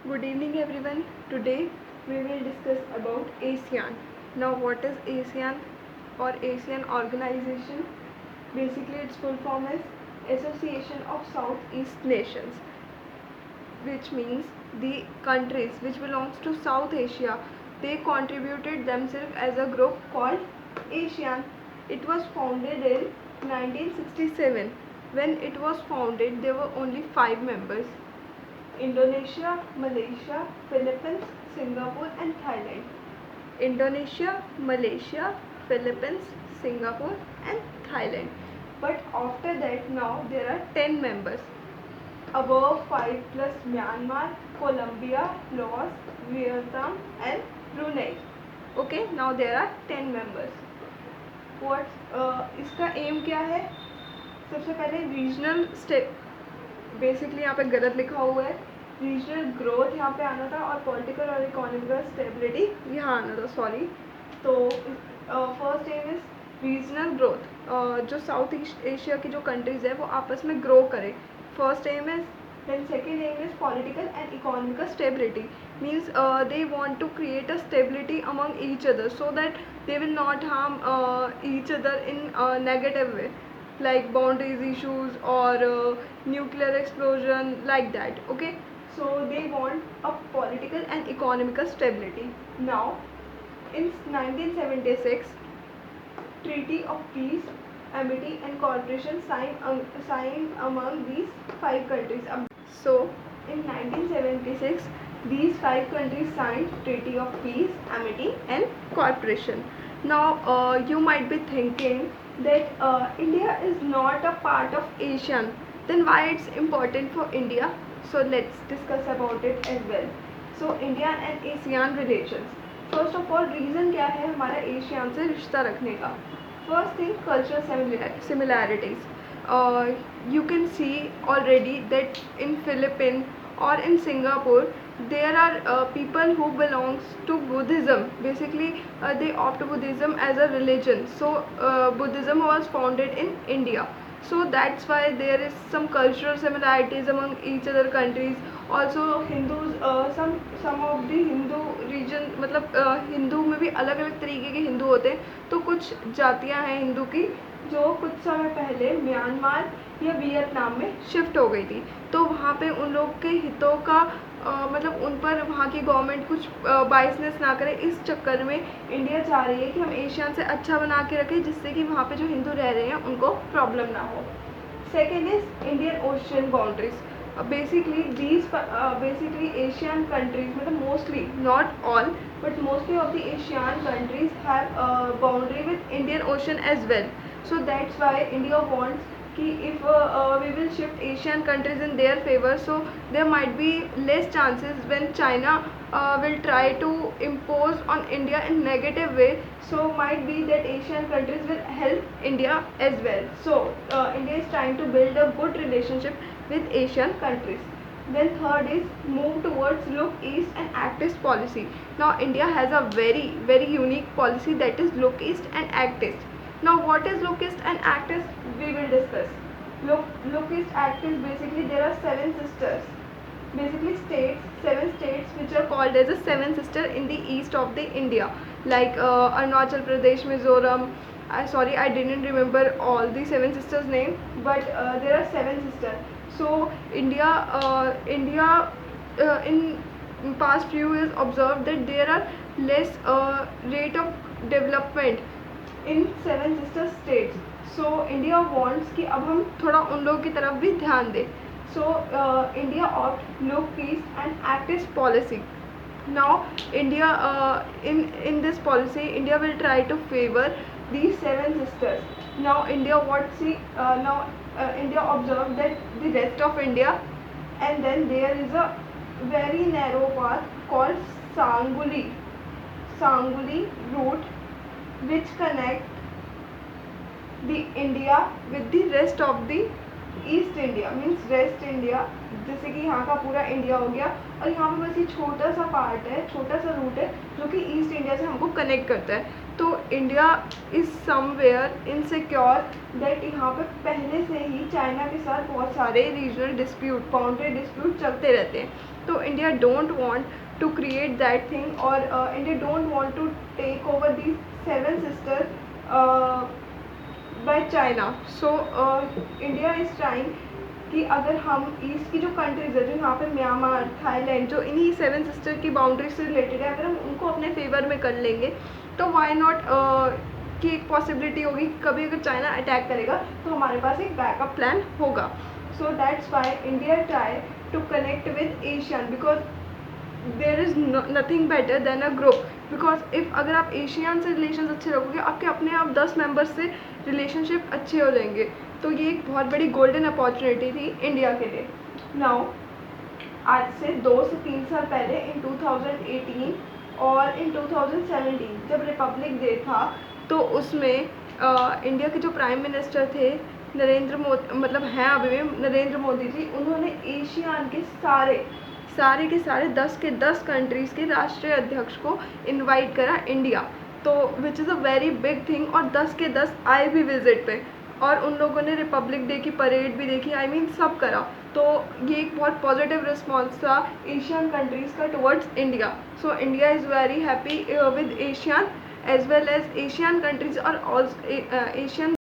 Good evening everyone. Today we will discuss about ASEAN. Now what is ASEAN or ASEAN organization? Basically its full form is Association of Southeast Nations, which means the countries which belongs to South Asia, they contributed themselves as a group called ASEAN. It was founded in 1967. When it was founded, there were only 5 members: Indonesia, Malaysia, Philippines, Singapore and Thailand. Indonesia, Malaysia, Philippines, Singapore and Thailand. But after that now there are 10 members. Above 5 plus Myanmar, Colombia, Laos, Vietnam and Brunei. Okay, now there are 10 members. इसका M क्या है? सबसे पहले regional state, basically यहाँ पे गलत लिखा हुआ है, रीजनल ग्रोथ यहाँ पे आना था और पॉलिटिकल और इकोनॉमिकल स्टेबिलिटी यहाँ आना था, सॉरी. तो first aim is regional growth, जो साउथ ईस्ट एशिया की जो कंट्रीज़ है वो आपस में ग्रो करे. First aim is. Then second aim is political and economical stability. Means they want to create a stability among each other so that they will not harm each other in a negative way, like boundaries issues or nuclear explosion, like that. Okay, so they want a political and economical stability. Now in 1976, Treaty of Peace, Amity and Cooperation signed among these 5 countries. So in 1976, these 5 countries signed Treaty of Peace, Amity and Cooperation. Now you might be thinking that India is not a part of ASEAN. Then why it's important for India? So let's discuss about it as well. So India and ASEAN relations. First of all reason क्या है हमारा ASEAN से रिश्ता रखने का? First thing, cultural similarities. You can see already that in Philippines or in Singapore there are people who belongs to Buddhism. Basically they opt Buddhism as a religion. So Buddhism was founded in India. So that's why there is some cultural similarities among each other countries. Also Hindus, some of the Hindu region, मतलब हिंदू में भी अलग अलग तरीके के हिंदू होते हैं. तो कुछ जातियां हैं हिंदू की जो कुछ समय पहले म्यांमार या वियतनाम में शिफ्ट हो गई थी. तो वहाँ पे उन लोग के हितों का मतलब उन पर वहाँ की गवर्नमेंट कुछ बाइसनेस ना करे. इस चक्कर में इंडिया चाह रही है कि हम एशियान से अच्छा बना के रखें जिससे कि वहाँ पे जो हिंदू रह रहे हैं उनको प्रॉब्लम ना हो. Second is Indian ocean boundaries. basically Asian countries, mostly, not all, but mostly of the Asian countries have a boundary with Indian Ocean as well. So that's why India wants कि if we will shift Asian countries in their favor, so there might be less chances when China will try to impose on India in negative way. So might be that Asian countries will help India as well. So India is trying to build a good relationship with Asian countries. Then third is move towards look east and act east policy. Now India has a very unique policy, that is look east and act east. Now what is look east and act east? We will discuss. Look east act east, basically there are 7 sisters, basically states, 7 states which are called as a 7 sister in the east of the India, like Arunachal Pradesh, Mizoram. Sorry, I didn't remember all the 7 sisters name, but there are 7 sisters. So India in past few years observed that there are less rate of development in 7 sister states. So India wants कि अब हम थोड़ा उन लोगों की तरफ भी ध्यान दें. So India opt look east and act east policy. Now India in this policy India will try to favor these 7 sisters. Now India India observed that the rest of India, and then there is a very narrow path called Sanguli route which connect the India with the rest of the east India, means waste India. जैसे कि यहाँ का पूरा India हो गया और यहाँ पे बस ये छोटा सा पार्ट है, छोटा सा रूट है जो कि ईस्ट इंडिया से हमको कनेक्ट करता है. तो India is somewhere insecure that यहाँ पे पहले से ही चाइना के साथ बहुत सारे रीजनल डिस्प्यूट, बाउंड्री डिस्प्यूट चलते रहते हैं. तो India don't want to create that thing, और India don't want to take over these 7 sisters by China. So India is trying कि अगर हम ईस्ट की जो कंट्रीज़ है, जो यहाँ पे म्यांमार, थाईलैंड, जो इन्हीं 7 सिस्टर की बाउंड्री से रिलेटेड है, अगर हम उनको अपने फेवर में कर लेंगे तो वाई नॉट की एक पॉसिबिलिटी होगी कि कभी अगर चाइना अटैक करेगा तो हमारे पास एक बैकअप प्लान होगा. So that's why India try to connect with Asian, because there is nothing better than a group. Because if अगर आप एशियन से रिलेशन अच्छे रखोगे, आपके अपने आप 10 मेंबर्स से रिलेशनशिप अच्छे हो जाएंगे. तो ये एक बहुत बड़ी गोल्डन अपॉर्चुनिटी थी इंडिया के लिए. नाउ आज से 2 से 3 साल पहले इन 2018 और इन 2017 जब रिपब्लिक डे था, तो उसमें इंडिया के जो प्राइम मिनिस्टर थे नरेंद्र मोदी, मतलब हैं अभी भी नरेंद्र मोदी जी, उन्होंने एशियान के सारे के सारे 10 के 10 कंट्रीज़ के राष्ट्रीय अध्यक्ष को इनवाइट करा इंडिया. तो which is a very big thing, और 10 के 10 आए भी विजिट पे, और उन लोगों ने रिपब्लिक डे की परेड भी देखी. आई मीन सब करा. तो ये एक बहुत पॉजिटिव रिस्पॉन्स था एशियन कंट्रीज़ का towards India. So India is very happy with Asian as well as Asian countries, or also Asian